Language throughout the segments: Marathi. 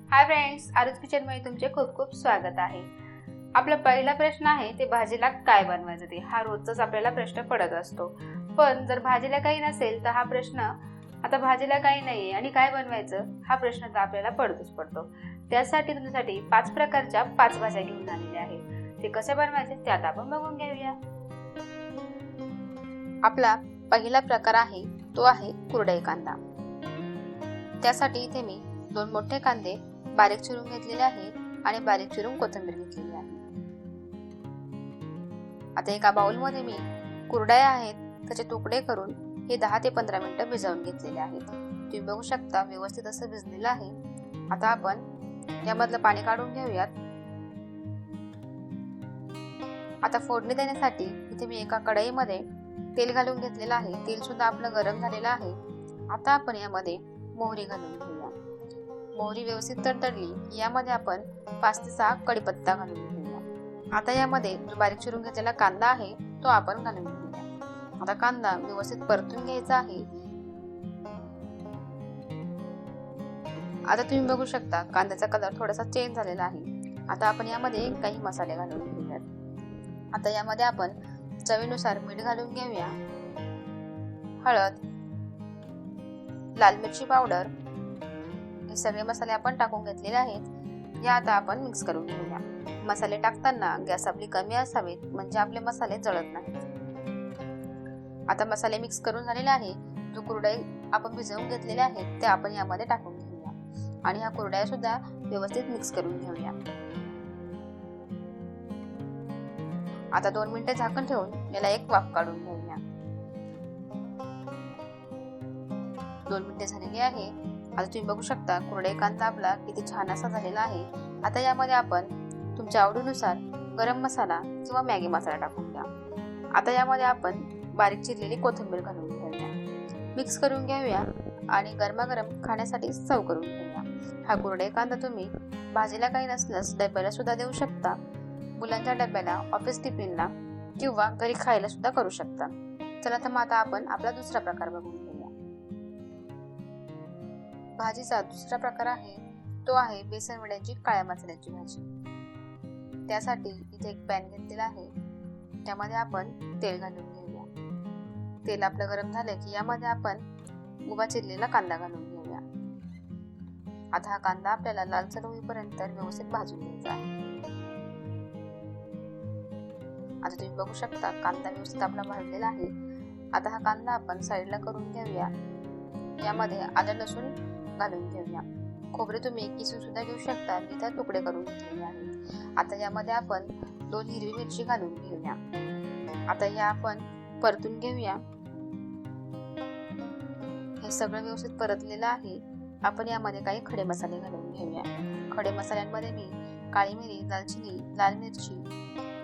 हाय फ्रेंड्स, आरूज किचनमध्ये तुमचे खूप खूप स्वागत आहे। आपला पहिला प्रश्न आहे ते भाजीला काय बनवायचं ते। हा रोजचाच आपल्याला प्रश्न पडत असतो। पण जर भाजीला काही नसेल तर हा प्रश्न आता भाजीला काही नाहीये आणि काय बनवायचं हा प्रश्न तर आपल्याला पडतो। त्यासाठी तुमच्यासाठी 5 प्रकारच्या 5 भाज्या घेऊन आलेल्या आहे। ते कसे बनवायचे ते आता आपण बघून घेऊया। आपला पहिला प्रकार आहे तो आहे कुरडई कांदा। त्यासाठी इथे मी 2 मोठे कांदे बारीक चिरून घेतलेले आहे आणि बारीक चिरून कोथिंबीर घेतलेली आहे। आता एका बाउल मध्ये मी कुरडया आहेत त्याचे तुकडे करून हे 10 ते 15 मिनिटं भिजवून घेतलेले आहेत। तुम्ही बघू शकता व्यवस्थित असं भिजलेलं आहे। आता आपण यामधलं पाणी काढून घेऊयात। आता फोडणी देण्यासाठी इथे मी एका कढईमध्ये तेल घालून घेतलेलं आहे। तेल सुद्धा आपलं गरम झालेलं आहे। आता आपण यामध्ये मोहरी घालून घेऊया। मोहरी व्यवस्थित तडतडली यामध्ये आपण 5 ते 6 कढीपत्ता घालून घेऊया। आता यामध्ये जो बारीक चिरून घेतलेला कांदा आहे तो आपण घालून घेऊया। आता कांदा व्यवस्थित परतून घ्यायचा आहे। आता तुम्ही बघू शकता कांद्याचा कलर थोडासा चेंज झालेला आहे। आता आपण यामध्ये काही मसाले घालून घेऊयात। आता यामध्ये आपण चवीनुसार मीठ घालून घेऊया, हळद, लाल मिरची पावडर, हे सगळे मसाले आपण टाकून घेतलेले आहेत। या आता आपण मिक्स करून घेऊया। मसाले टाकताना गॅस आपली कमी असावी म्हणजे आपले मसाले जळत नाहीत। आता मसाले मिक्स करून झालेले आहे। जो कुरडई आपण भिजवून घेतलेले आहेत ते आपण यामध्ये टाकून घेऊया आणि ह्या कुरडया सुद्धा व्यवस्थित मिक्स करून घेऊया। आता 2 मिनिटे झाकण ठेवून याला एक वाफ काढून घेऊया। 2 मिनिटे झालेली आहे। आता तुम्ही बघू शकता कुरडई कांदा आपला किती छान असा झालेला आहे। आता यामध्ये आपण तुमच्या आवडीनुसार गरम मसाला किंवा मॅगी मसाला टाकून घ्या। आता यामध्ये आपण बारीक चिरलेली कोथिंबीर घालून घेऊया, मिक्स करून घेऊया आणि गरमागरम खाण्यासाठी सर्व करून घेऊया। हा कुरडई कांदा तुम्ही भाजीला काही नसल्यास डब्याला सुद्धा देऊ शकता, मुलांच्या डब्याला, ऑफिस टिफिनला किंवा घरी खायला सुद्धा करू शकता। चला तर मग आता आपण आपला दुसरा प्रकार बघून घेऊया। भाजीचा दुसरा प्रकार आहे तो आहे बेसन वड्याची काळ्या मसाल्याची भाजी। त्यासाठी इथे एक पॅन घेतलेला आहे। त्यामध्ये आपण तेल घालून घेऊया। तेल आपलं गरम झालं की यामध्ये आपण उभा चिरलेला कांदा घालून घेऊया। आता हा कांदा आपल्याला लालसर होईपर्यंत व्यवस्थित भाजून घ्यायचा आहे। आता तुम्ही बघू शकता कांदा व्यवस्थित आपला भाजलेला आहे। आता हा कांदा आपण साईडला करून घेऊया। यामध्ये आलं लसूण घालून घेऊया। खोबरे तुम्ही किसून सुद्धा घेऊ शकता, मी इथे तुकडे करून घेतलेले आहेत। आता यामध्ये आपण 2 हिरवी मिरची घालून घेऊया। आता या आपण परतून घेऊया। हे सगळं व्यवस्थित परतलेलं आहे। आपण यामध्ये काही खडे मसाले घालून घेऊया। खडे मसाल्यांमध्ये मी काळी मिरी, दालचिनी, लाल मिरची,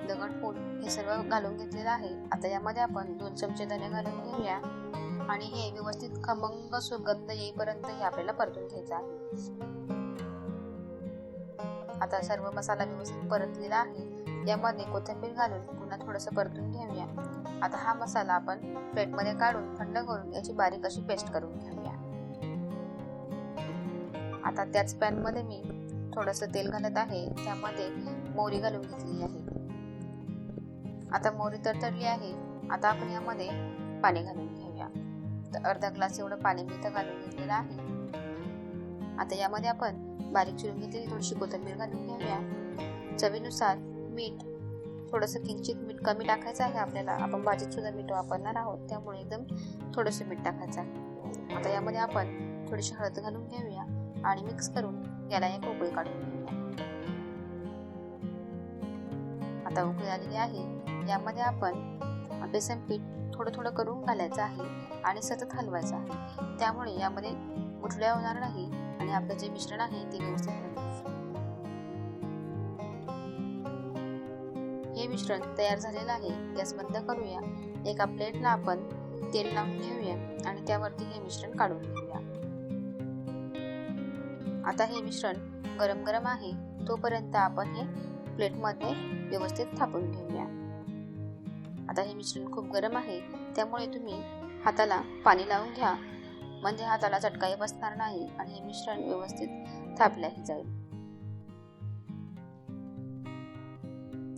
दगडफूल हे सर्व घालून घेतलेलं आहे। आता यामध्ये आपण 2 चमचे धने घालून घेऊया आणि हे व्यवस्थित खमंग सुगंध येईपर्यंत हे आपल्याला परतून घ्यायचं आहे। आता सर्व मसाला व्यवस्थित परतलेला आहे। यामध्ये कोथिंबीर घालून पुन्हा थोडंसं परतून घेऊया। आता हा मसाला आपण प्लेटमध्ये काढून थंड करून याची बारीक अशी पेस्ट करून घेऊया। आता त्याच पॅन मध्ये मी थोडंसं तेल घालत आहे। त्यामध्ये मोहरी घालून घेतलेली आहे। आता मोहरी तडतडली आहे। आता आपण यामध्ये पाणी घालून घेऊया। तर अर्धा ग्लास एवढं पाणी मी इथं घालून घेतलेलं आहे। आता यामध्ये आपण बारीक चिरून घेतलेली थोडीशी कोथिंबीर घालून घेऊया। चवीनुसार मीठ, थोडंसं किंचित मीठ कमी टाकायचं आहे आपल्याला, आपण भाजीत सुद्धा मीठ वापरणार आहोत त्यामुळे एकदम थोडंसं मीठ टाकायचं आहे। आता यामध्ये आपण थोडीशी हळद घालून घेऊया आणि मिक्स करून याला एक उकळी काढून घेऊया। आता उकळी आलेली आहे। यामध्ये आपण बेसन पीठ थोडं थोडं करून घालायचं आहे आणि सतत हलवायचं आहे। त्यामुळे यामध्ये गुठळ्या होणार नाही आणि आपलं जे मिश्रण आहे ते व्यवस्थित होईल। हे मिश्रण तयार झालेलं आहे। गॅस बंद करूया। एका प्लेटला आपण तेल लावून घेऊया आणि त्यावरती हे मिश्रण काढून घेऊया। आता हे मिश्रण गरम गरम आहे तोपर्यंत आपण हे प्लेटमध्ये व्यवस्थित थापून घेऊया। आता हे मिश्रण खूप गरम आहे त्यामुळे तुम्ही हाताला पाणी लावून घ्या, म्हणजे हाताला चटकाही बसणार नाही आणि हे मिश्रण व्यवस्थित थापल्याही जाईल.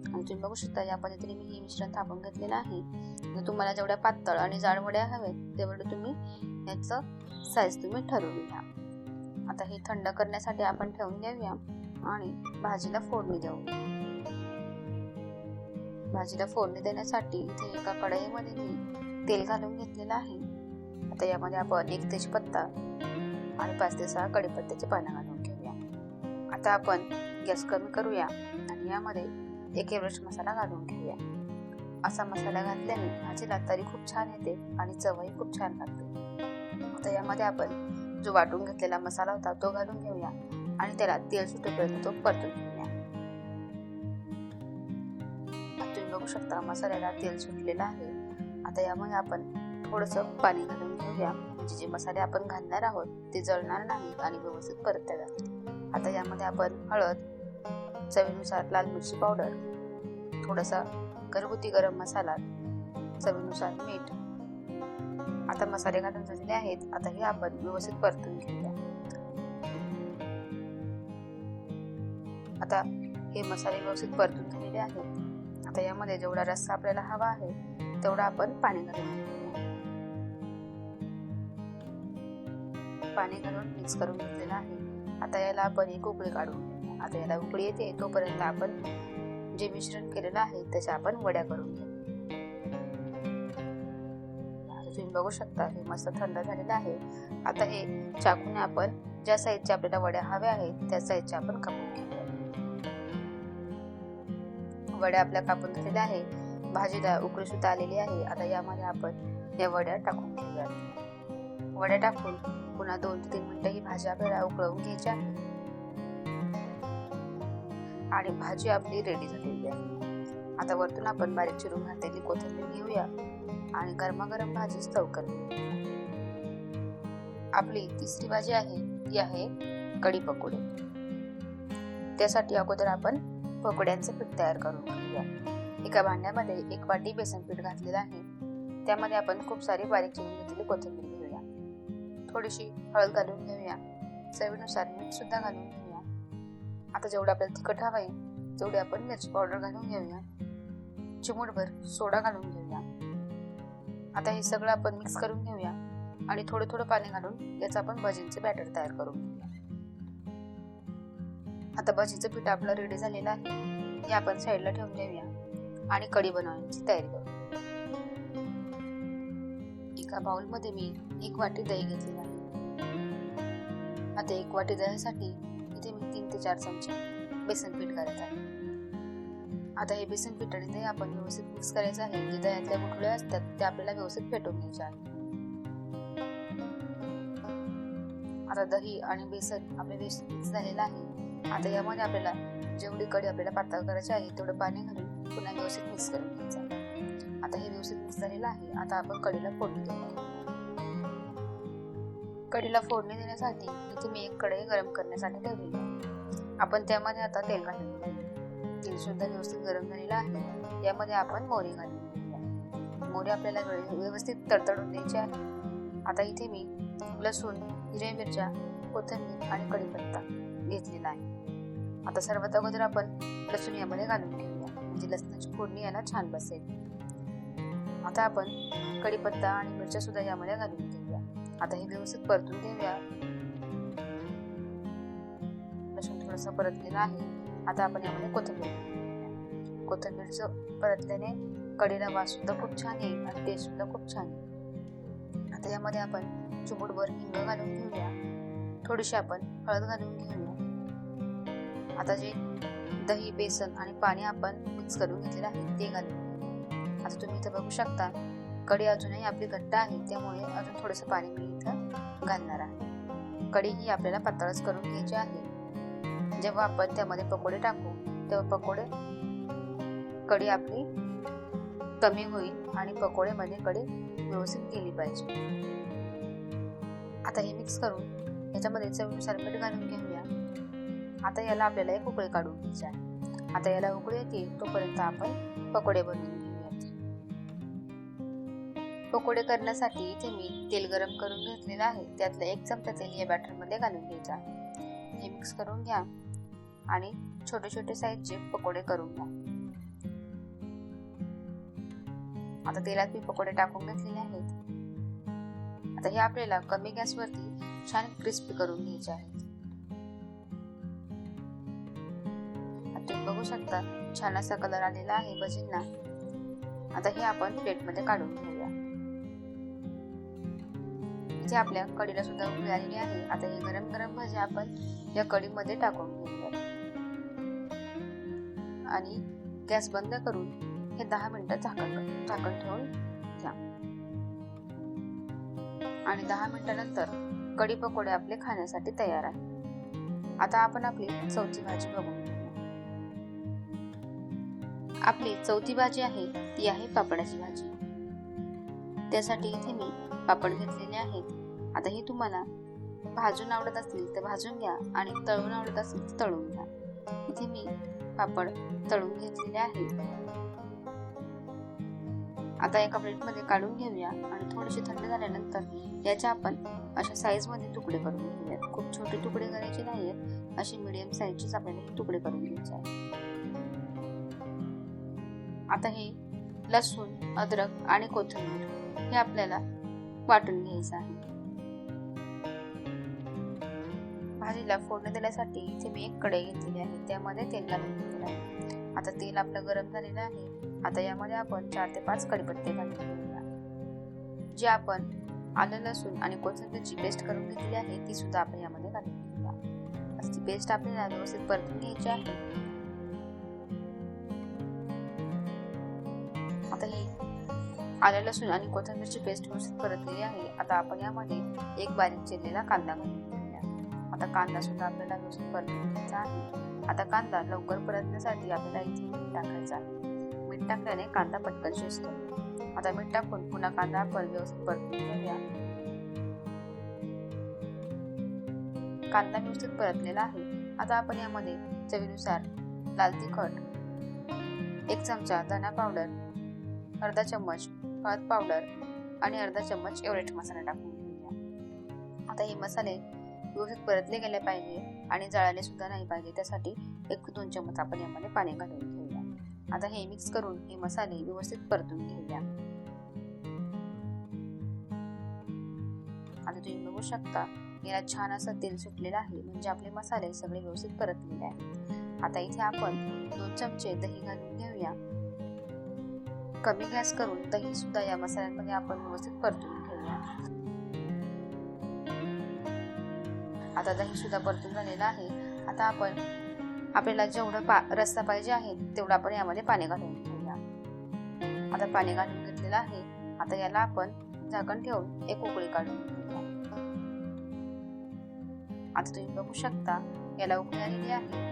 आणि तुम्ही बघू शकता या पद्धतीने मी हे मिश्रण थापून घेतलेलं आहे. जर तुम्हाला जेवढ्या पातळ आणि जाड वड्या हव्यात तेवढं तुम्ही याचं साईज तुम्ही ठरवून घ्या. आता हे थंड करण्यासाठी आपण ठेवून देऊया आणि भाजीला फोडणी देऊ. भाजीला फोडणी देण्यासाठी इथे एका कढईमध्ये मी तेल घालून घेतलेलं आहे. आता यामध्ये आपण 1 तेजपत्ता आणि 5 ते 6 कढीपत्त्याची पानं घालून घेऊया. आता आपण गॅस कमी करूया आणि यामध्ये 1 एवरेस्ट मसाला घालून घेऊया. असा मसाला घातल्याने भाजीला तरी खूप छान येते आणि चवही खूप छान लागते. आता यामध्ये आपण जो वाटून घेतलेला मसाला होता तो घालून घेऊया आणि त्याला तेल सुटेपर्यंत तो परतून घेऊया. तुम्ही बघू शकता मसाल्याला तेल सुटलेलं आहे. आता यामध्ये आपण थोडंसं पाणी घालून घेऊया म्हणजे जे मसाले आपण घालणार आहोत ते जळणार नाही आणि व्यवस्थित परतले जातील. आता यामध्ये आपण हळद, चवीनुसार लाल मिरची पावडर, थोडासा घरगुती गरम मसाला, चवीनुसार मीठ. आता मसाले घालून झालेले आहेत. आता हे आपण व्यवस्थित परतून घेऊया. आता हे मसाले व्यवस्थित परतून झालेले आहेत. आता यामध्ये जेवढा रस्सा आपल्याला हवा आहे तेवढा आपण पाणी घालून घेऊया. पाणी घालून मिक्स करून घेतलेलं आहे. आता याला आपण एक उकळी काढून घेऊया. आता याला उकळी येते तोपर्यंत आपण जे मिश्रण केलेलं आहे त्याच्या आपण वड्या करून घेऊ. तुम्ही बघू शकता हे मस्त थंड झालेलं आहे. आता हे चाकूने आपण ज्या साईजच्या आपल्याला वड्या हव्या आहेत त्या साईजच्या आपण कापून घेऊया. वड्या आपल्या कापून झालेल्या आहे. भाजीला उकळी सुद्धा आलेली आहे. आता यामध्ये आपण या वड्या टाकून घेऊया. वड्या टाकून पुन्हा 2 ते 3 मिनिटं ही भाजी आपल्याला उकळवून घ्यायची आहे आणि भाजी आपली रेडी झालेली आहे. आता वरतून आपण बारीक चिरून घातलेली कोथिंबीर घेऊया आणि गरमागरम भाजी सर्व करूया. आपली तिसरी भाजी आहे ती आहे कढी पकोडे. त्यासाठी अगोदर आपण पकोड्यांचे पीठ तयार करून घेऊया. एका भांड्यामध्ये 1 वाटी बेसन पीठ घातलेलं आहे. त्यामध्ये आपण खूप सारी बारीक चिरून घेतलेली कोथिंबीर घेऊया. थोडीशी हळद घालून घेऊया. चवीनुसार मीठ सुद्धा घालून घेऊया. आता जेवढं आपल्याला तिखट हवं आहे तेवढी आपण मिरची पावडर घालून घेऊया. चिमूटभर सोडा घालून घेऊया. आता हे सगळं आपण मिक्स करून घेऊया आणि थोडं थोडं पाणी घालून याचं आपण भजींचे बॅटर तयार करून घेऊया. आता भजीचं पीठ आपलं रेडी झालेलं आहे. हे आपण साईडला ठेवून देऊया आणि कढी बनवण्याची तयारी करू. एका बाउलमध्ये मी 1 वाटी दही घेतलेलं आहे. आता 1 वाटी दह्यासाठी इथे मी 3 ते 4 चमचे बेसन पीठ घालत आहे. आता हे बेसन पीठ आणि दही आपण व्यवस्थित मिक्स करायचं आहे. जे दह्यातल्या गुठळ्या असतात त्या आपल्याला व्यवस्थित फेटून घ्यायच्या आहेत. आता दही आणि बेसन आपले व्यवस्थित मिक्स झालेलं आहे. आता यामध्ये आपल्याला जेवढी कढी आपल्याला पातळ करायची आहे तेवढं पाणी घालून पुन्हा व्यवस्थित मिक्स करून घ्यायचं आहे. आता हे व्यवस्थित मिक्स झालेलं आहे. आता आपण कढीला फोडणी देऊ. कढीला फोडणी देण्यासाठी इथे मी 1 कढई गरम करण्यासाठी ठेवलेली आहे. आपण त्यामध्ये आता तेल घालून घेऊ. तेल सुद्धा व्यवस्थित गरम झालेलं आहे. यामध्ये आपण मोहरी घालून घेऊया. मोहरी आपल्याला व्यवस्थित तडतडून द्यायची आहे. आता इथे मी लसूण, हिरव्या मिरच्या, कोथिंबीर आणि कढीपत्ता घेतलेला आहे. आता सर्वात अगोदर आपण लसूण यामध्ये घालून घेऊया म्हणजे लसणाची फोडणी याला छान बसेल. आता आपण कढीपत्ता आणि मिरच्या सुद्धा यामध्ये घालून घेऊया. आता हे व्यवस्थित परतून घेऊया. लसूण थोडंसं परतलेलं आहे. आता आपण यामध्ये कोथिंबीरचं परतल्याने कढीला वास सुद्धा खूप छान येईल आणि टेस्ट सुद्धा खूप छान येईल. आता यामध्ये आपण चिमूटभर हिंग घालून घेऊया. थोडीशी आपण हळद घालून घेऊया. आता जे दही, बेसन आणि पाणी आपण मिक्स करून घेतलेलं आहे ते घालून घेऊया. आता तुम्ही इथं बघू शकता कढी अजूनही आपली घट्ट आहे त्यामुळे अजून थोडंसं पाणी मी इथं घालणार आहे. कढी ही आपल्याला पातळच करून घ्यायची आहे. जेव्हा आपण त्यामध्ये पकोडे टाकू तेव्हा कढी आपली कमी होईल आणि पकोडेमध्ये कढी व्यवस्थित गेली पाहिजे. आता हे मिक्स करून याच्यामध्ये चवीनुसार मीठ घालून घेऊया. आता याला आपल्याला 1 उकळी काढून घ्यायची आहे. आता याला उकळी येते तोपर्यंत आपण पकोडे बनवून घेऊयात. पकोडे करण्यासाठी इथे मी तेल गरम करून घेतलेलं आहे. त्यातलं 1 चमचा तेल या बॅटरमध्ये घालून घ्यायचं आहे. हे मिक्स करून घ्या आणि छोटे छोटे साईजचे पकोडे करून घ्या. आता तेलात मी पकोडे टाकून घेतलेले आहेत. आता हे आपल्याला कमी गॅसवरती छान क्रिस्पी करून घ्यायचे आहेत. तुम्ही बघू शकता छान असा कलर आलेला आहे भजींना. आता हे आपण प्लेटमध्ये काढून घेऊया. इथे आपल्या कढीला सुद्धा उकळी आलेली आहे. आता हे गरम गरम भजी आपण या कढीमध्ये टाकून घेऊया आणि गॅस बंद करून हे 10 मिनिटं झाकण ठेवून घ्या. आणि 10 मिनिटानंतर कढी पकोडे आपले खाण्यासाठी तयार आहे. आता आपण आपली चौथी भाजी बघू. आपली चौथी भाजी आहे ती आहे पापडाची भाजी. त्यासाठी इथे मी पापड घेतलेले आहेत. आता हे तुम्हाला भाजून आवडत असतील तर भाजून घ्या आणि तळून आवडत असेल तर तळून घ्या. इथे मी पापड तळून घेतलेले आहेत. आता एका प्लेटमध्ये काढून घेऊया आणि थोडेसे थंड झाल्यानंतर याच्या आपण अशा साईज मध्ये तुकडे करून घेऊयात. खूप छोटे तुकडे करायचे नाहीयेत, अशी मीडियम साईजचेच आपल्याला हे तुकडे करून घ्यायचे आहे. आता हे लसूण, अद्रक आणि कोथिंबीर हे आपल्याला वाटून घ्यायचं आहे. भाजीला फोडणी देण्यासाठी इथे मी एक कढई घेतलेली आहे. त्यामध्ये तेल घालून घेतलेलं आहे. आता तेल आपलं गरम झालेलं आहे. आता यामध्ये आपण 4 ते 5 कढीपत्ते घालून घेऊया. जे आपण आलं, लसूण आणि कोथिंबीरची पेस्ट करून घेतलेली आहे ती सुद्धा आपण यामध्ये घालून घेऊया. आता ती पेस्ट आपल्याला व्यवस्थित परतून घ्यायची आहे. आता ही आलं, लसूण आणि कोथिंबीरची पेस्ट व्यवस्थित परतलेली आहे. आता आपण यामध्ये एक बारीक चिरलेला कांदा घालून घेऊया. आता कांदा सुद्धा आपल्याला व्यवस्थित परतून घ्यायचा आहे. आता कांदा लवकर परतण्यासाठी आपल्याला इथे मीठ टाकायचं आहे. मीठ टाकल्याने कांदा पटकन शिजतो. आता मीठ टाकून पुन्हा कांदा आपण व्यवस्थित परतून घेऊया. कांदा व्यवस्थित परतलेला आहे. आता आपण यामध्ये चवीनुसार लाल तिखट, 1 चमचा धना पावडर, अर्धा चम्मच हळद पावडर आणि अर्धा चम्मच एव्हरेस्ट मसाला टाकून घेऊया. आता हे मसाले व्यवस्थित परतले गेले पाहिजे आणि जळाले सुद्धा नाही पाहिजे. त्यासाठी 1-2 चम्मच आपण यामध्ये पाणी घालून घेऊया. आता हे मिक्स करून हे मसाले व्यवस्थित परतून घेऊया. आता तुम्ही बघू शकता याला छान असं तेल सुटलेलं आहे, म्हणजे आपले मसाले सगळे व्यवस्थित परतलेले आहेत. आता इथे आपण 2 चमचे दही घालून घेऊया. कमी गॅस करून दही सुद्धा या मसाल्यांमध्ये आपण व्यवस्थित परतून घेऊया. आता दही सुद्धा परतून झालेलं आहे. आता आपण आपल्याला जेवढं रस्सा पाहिजे आहे तेवढं आपण यामध्ये पाणी घालून घेऊया. आता पाणी घालून घेतलेलं आहे. आता याला आपण झाकण ठेवून एक उकळी काढून घेऊया. आता तुम्ही बघू शकता याला उकळी आलेली आहे.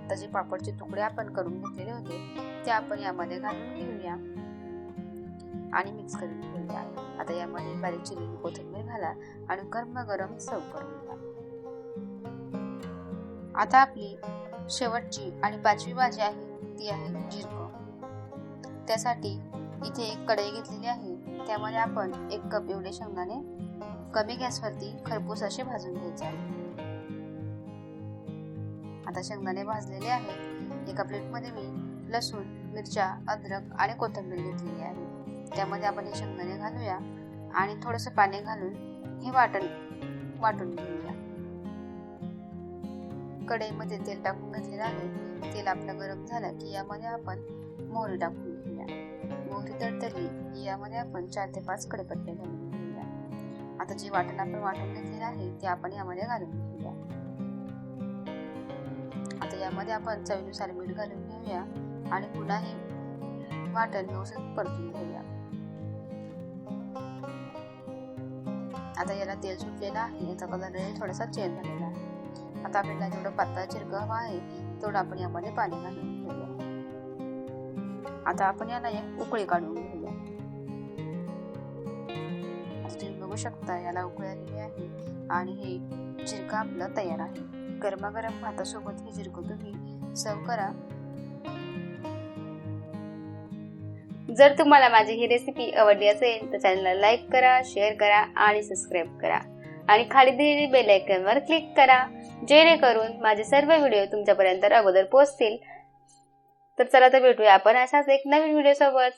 आता जे पापडचे तुकडे आपण करून घेतलेले होते ते आपण यामध्ये घालून घेऊया आणि मिक्स करून घेऊया. आता यामध्ये बारीक चिरलेली कोथिंबीर घाला आणि गरम सर्व करून घ्या. आता आपली शेवटची आणि 5वी भाजी आहे ती आहे झिरकं. त्यासाठी इथे एक कढई घेतलेली आहे. त्यामध्ये आपण 1 कप एवढे शेंगदाणे कमी गॅसवरती खरपूस असे भाजून घ्यायचे आहे. आता शेंगदाणे भाजलेले आहेत. एका प्लेटमध्ये मी लसूण, मिरच्या, अद्रक आणि कोथिंबीर घेतलेली आहे. त्यामध्ये आपण हे शेंगदाणे घालूया आणि थोडंसं पाणी घालून हे वाटून घेऊया. कढईमध्ये तेल टाकून घेतलेलं आहे. तेल आपलं गरम झालं की यामध्ये आपण मोहरी टाकून घेऊया. मोहरी तडतडली की यामध्ये आपण 4 ते 5 कढीपत्ते घालून घेऊया. आता जे वाटण आपण वाटून घेतलेलं आहे ते आपण यामध्ये घालून घेऊया. आता यामध्ये आपण चवीनुसार मीठ घालून घेऊया आणि पुन्हा हे वाटण व्यवस्थित परतून घेऊया. आता याला तेल सुटलेलं आहे. याचा कलर थोडासा चेंज झालेला आहे. आता आपल्याला जेवढं पातळ झिरकं हवं आहे तेवढं आपण यामध्ये पाणी घालून घेऊया. आता आपण याला एक उकळी काढून घेऊया. आता तुम्ही बघू शकता याला उकळी आलेली आहे आणि हे झिरकं आपलं तयार आहे. गरमागरम भातासोबत हे झिरकं तुम्ही सर्व करा. जर तुम्हाला माझी ही रेसिपी आवडली असेल तर चॅनलला लाईक करा, शेअर करा आणि सबस्क्राईब करा. आणि खाली दिलेली बेल आयकॉनवर क्लिक करा, जेणेकरून माझे सर्व व्हिडिओ तुमच्यापर्यंत अगोदर पोहोचतील. तर चला तर भेटूया आपण अशाच एक नवीन व्हिडिओ सोबत.